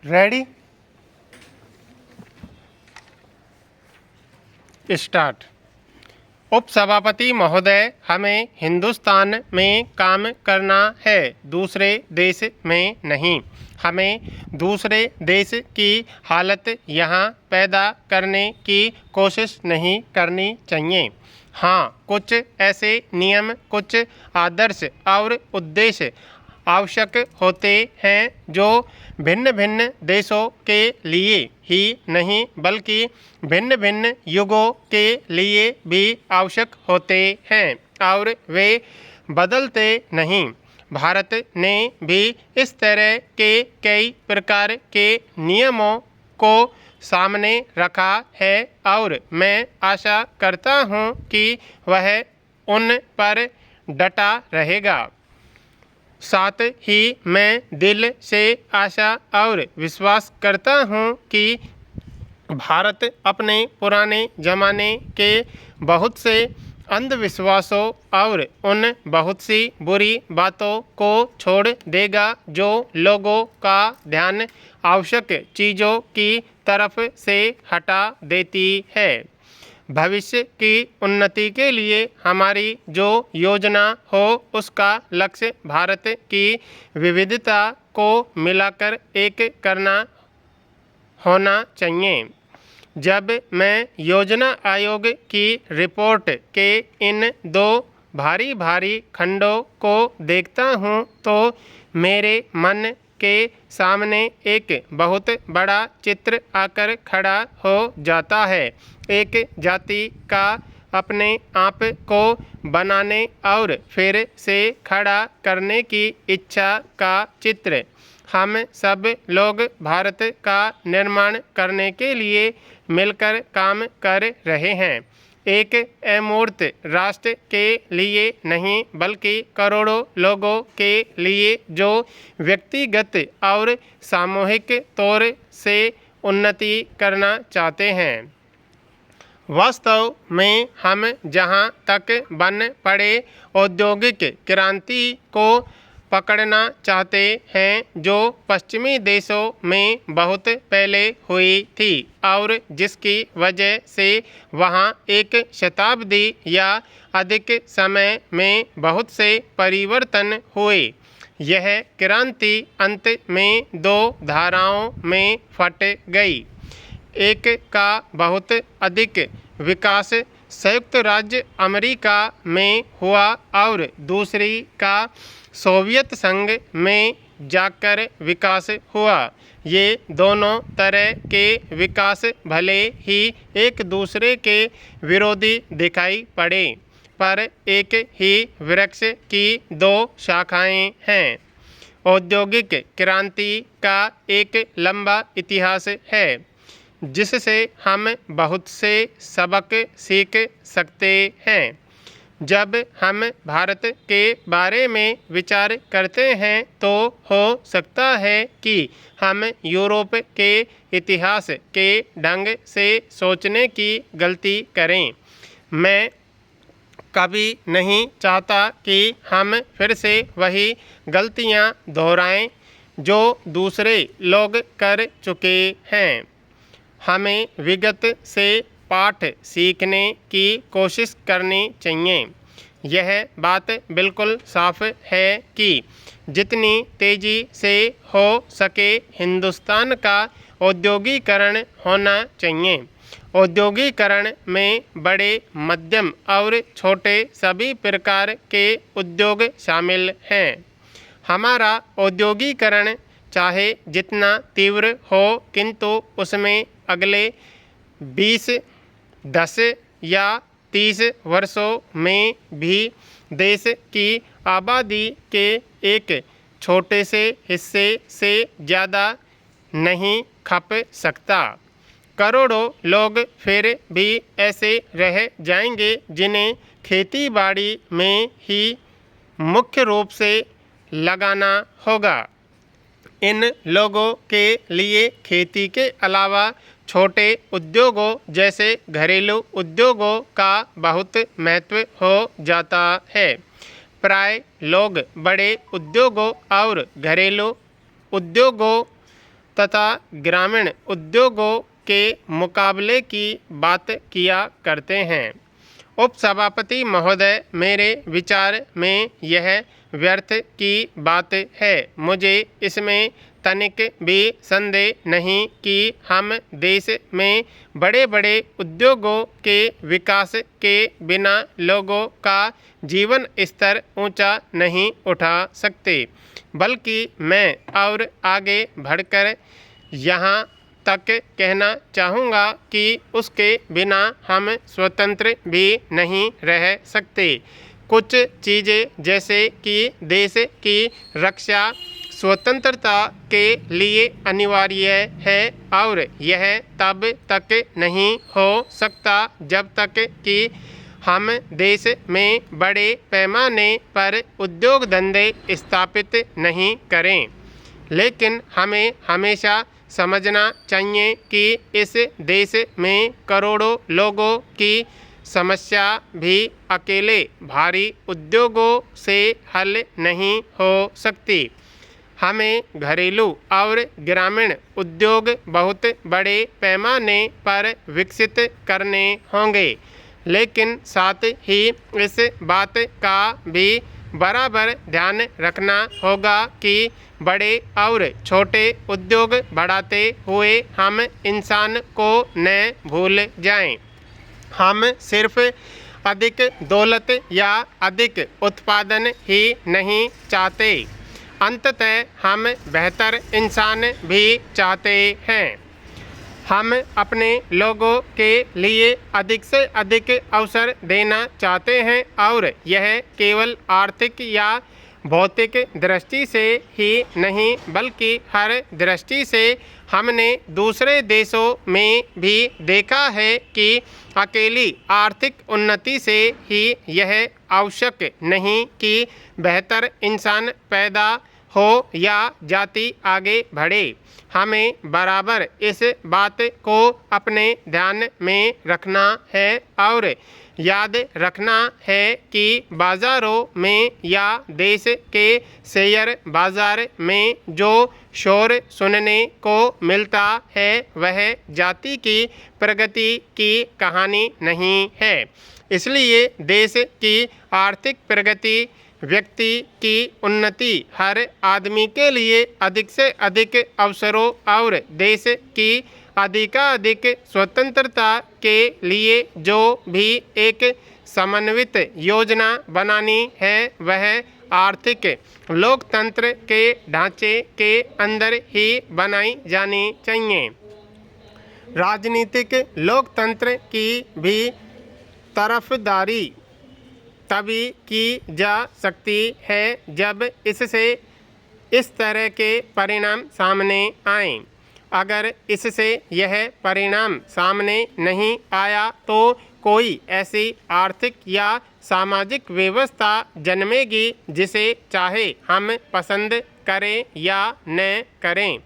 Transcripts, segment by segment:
Ready start. उपसभापति महोदय, हमें हिंदुस्तान में काम करना है, दूसरे देश में नहीं। हमें दूसरे देश की हालत यहाँ पैदा करने की कोशिश नहीं करनी चाहिए। हाँ, कुछ ऐसे नियम, कुछ आदर्श और उद्देश्य आवश्यक होते हैं जो भिन्न भिन्न देशों के लिए ही नहीं बल्कि भिन्न भिन्न युगों के लिए भी आवश्यक होते हैं और वे बदलते नहीं। भारत ने भी इस तरह के कई प्रकार के नियमों को सामने रखा है और मैं आशा करता हूँ कि वह उन पर डटा रहेगा। साथ ही मैं दिल से आशा और विश्वास करता हूँ कि भारत अपने पुराने ज़माने के बहुत से अंधविश्वासों और उन बहुत सी बुरी बातों को छोड़ देगा जो लोगों का ध्यान आवश्यक चीज़ों की तरफ से हटा देती है। भविष्य की उन्नति के लिए हमारी जो योजना हो उसका लक्ष्य भारत की विविधता को मिलाकर एक करना होना चाहिए। जब मैं योजना आयोग की रिपोर्ट के इन दो भारी भारी खंडों को देखता हूँ तो मेरे मन के सामने एक बहुत बड़ा चित्र आकर खड़ा हो जाता है। एक जाति का अपने आप को बनाने और फिर से खड़ा करने की इच्छा का चित्र। हम सब लोग भारत का निर्माण करने के लिए मिलकर काम कर रहे हैं, एक अमूर्त राष्ट्र के लिए नहीं बल्कि करोड़ों लोगों के लिए जो व्यक्तिगत और सामूहिक तौर से उन्नति करना चाहते हैं। वास्तव में हम जहाँ तक बन पड़े औद्योगिक क्रांति को पकड़ना चाहते हैं जो पश्चिमी देशों में बहुत पहले हुई थी और जिसकी वजह से वहाँ एक शताब्दी या अधिक समय में बहुत से परिवर्तन हुए। यह क्रांति अंत में दो धाराओं में फट गई। एक का बहुत अधिक विकास संयुक्त राज्य अमेरिका में हुआ और दूसरी का सोवियत संघ में जाकर विकास हुआ। ये दोनों तरह के विकास भले ही एक दूसरे के विरोधी दिखाई पड़े पर एक ही वृक्ष की दो शाखाएं हैं। औद्योगिक क्रांति का एक लंबा इतिहास है जिससे हम बहुत से सबक सीख सकते हैं। जब हम भारत के बारे में विचार करते हैं तो हो सकता है कि हम यूरोप के इतिहास के ढंग से सोचने की गलती करें। मैं कभी नहीं चाहता कि हम फिर से वही गलतियां दोहराएं जो दूसरे लोग कर चुके हैं। हमें विगत से पाठ सीखने की कोशिश करनी चाहिए। यह बात बिल्कुल साफ है कि जितनी तेज़ी से हो सके हिंदुस्तान का औद्योगिकरण होना चाहिए। औद्योगिकरण में बड़े, मध्यम और छोटे सभी प्रकार के उद्योग शामिल हैं। हमारा औद्योगिकरण चाहे जितना तीव्र हो किंतु उसमें अगले 20, 10 या 30 वर्षों में भी देश की आबादी के एक छोटे से हिस्से से ज़्यादा नहीं खप सकता। करोड़ों लोग फिर भी ऐसे रह जाएंगे जिन्हें खेती बाड़ी में ही मुख्य रूप से लगाना होगा। इन लोगों के लिए खेती के अलावा छोटे उद्योगों जैसे घरेलू उद्योगों का बहुत महत्व हो जाता है। प्राय लोग बड़े उद्योगों और घरेलू उद्योगों तथा ग्रामीण उद्योगों के मुकाबले की बात किया करते हैं। उपसभापति महोदय, मेरे विचार में यह व्यर्थ की बात है। मुझे इसमें तनिक भी संदेह नहीं कि हम देश में बड़े बड़े उद्योगों के विकास के बिना लोगों का जीवन स्तर ऊंचा नहीं उठा सकते, बल्कि मैं और आगे बढ़कर यहाँ तक कहना चाहूँगा कि उसके बिना हम स्वतंत्र भी नहीं रह सकते। कुछ चीज़ें जैसे कि देश की रक्षा स्वतंत्रता के लिए अनिवार्य है और यह तब तक नहीं हो सकता जब तक कि हम देश में बड़े पैमाने पर उद्योग धंधे स्थापित नहीं करें। लेकिन हमें हमेशा समझना चाहिए कि इस देश में करोड़ों लोगों की समस्या भी अकेले भारी उद्योगों से हल नहीं हो सकती। हमें घरेलू और ग्रामीण उद्योग बहुत बड़े पैमाने पर विकसित करने होंगे, लेकिन साथ ही इस बात का भी बराबर ध्यान रखना होगा कि बड़े और छोटे उद्योग बढ़ाते हुए हम इंसान को न भूल जाएं। हम सिर्फ अधिक दौलत या अधिक उत्पादन ही नहीं चाहते, अंततः हम बेहतर इंसान भी चाहते हैं। हम अपने लोगों के लिए अधिक से अधिक अवसर देना चाहते हैं और यह केवल आर्थिक या भौतिक दृष्टि से ही नहीं बल्कि हर दृष्टि से। हमने दूसरे देशों में भी देखा है कि अकेली आर्थिक उन्नति से ही यह आवश्यक नहीं कि बेहतर इंसान पैदा हो या जाति आगे बढ़े। हमें बराबर इस बात को अपने ध्यान में रखना है और याद रखना है कि बाज़ारों में या देश के शेयर बाज़ार में जो शोर सुनने को मिलता है वह जाति की प्रगति की कहानी नहीं है। इसलिए देश की आर्थिक प्रगति, व्यक्ति की उन्नति, हर आदमी के लिए अधिक से अधिक अवसरों और देश की अधिकाधिक स्वतंत्रता के लिए जो भी एक समन्वित योजना बनानी है वह आर्थिक लोकतंत्र के ढांचे के अंदर ही बनाई जानी चाहिए। राजनीतिक लोकतंत्र की भी तरफदारी तभी की जा सकती है जब इससे इस तरह के परिणाम सामने आएं। अगर इससे यह परिणाम सामने नहीं आया तो कोई ऐसी आर्थिक या सामाजिक व्यवस्था जन्मेगी जिसे चाहे हम पसंद करें या न करें।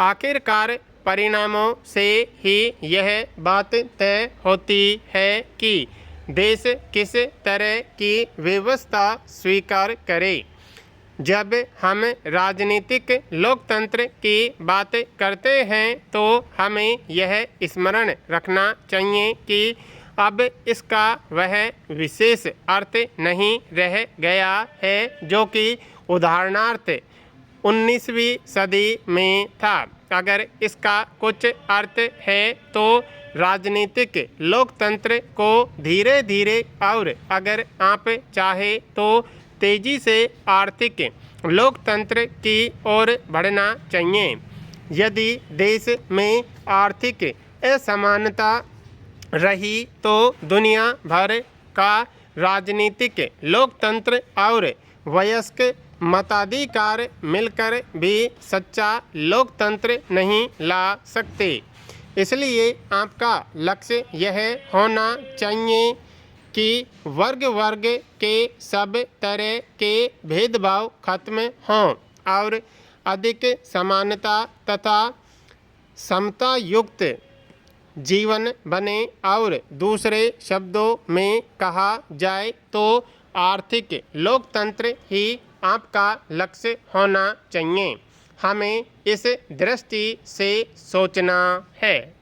आखिरकार परिणामों से ही यह बात तय होती है कि देश किस तरह की व्यवस्था स्वीकार करे। जब हम राजनीतिक लोकतंत्र की बात करते हैं तो हमें यह स्मरण रखना चाहिए कि अब इसका वह विशेष अर्थ नहीं रह गया है जो कि उदाहरणार्थ 19वीं सदी में था। अगर इसका कुछ अर्थ है तो राजनीतिक लोकतंत्र को धीरे धीरे और अगर आप चाहे तो तेजी से आर्थिक लोकतंत्र की ओर बढ़ना चाहिए। यदि देश में आर्थिक असमानता रही तो दुनिया भर का राजनीतिक लोकतंत्र और वयस्क मताधिकार मिलकर भी सच्चा लोकतंत्र नहीं ला सकते। इसलिए आपका लक्ष्य यह होना चाहिए कि वर्ग वर्ग के सब तरह के भेदभाव खत्म हों और अधिक समानता तथा समता युक्त जीवन बने। और दूसरे शब्दों में कहा जाए तो आर्थिक लोकतंत्र ही आपका लक्ष्य होना चाहिए। हमें इस दृष्टि से सोचना है।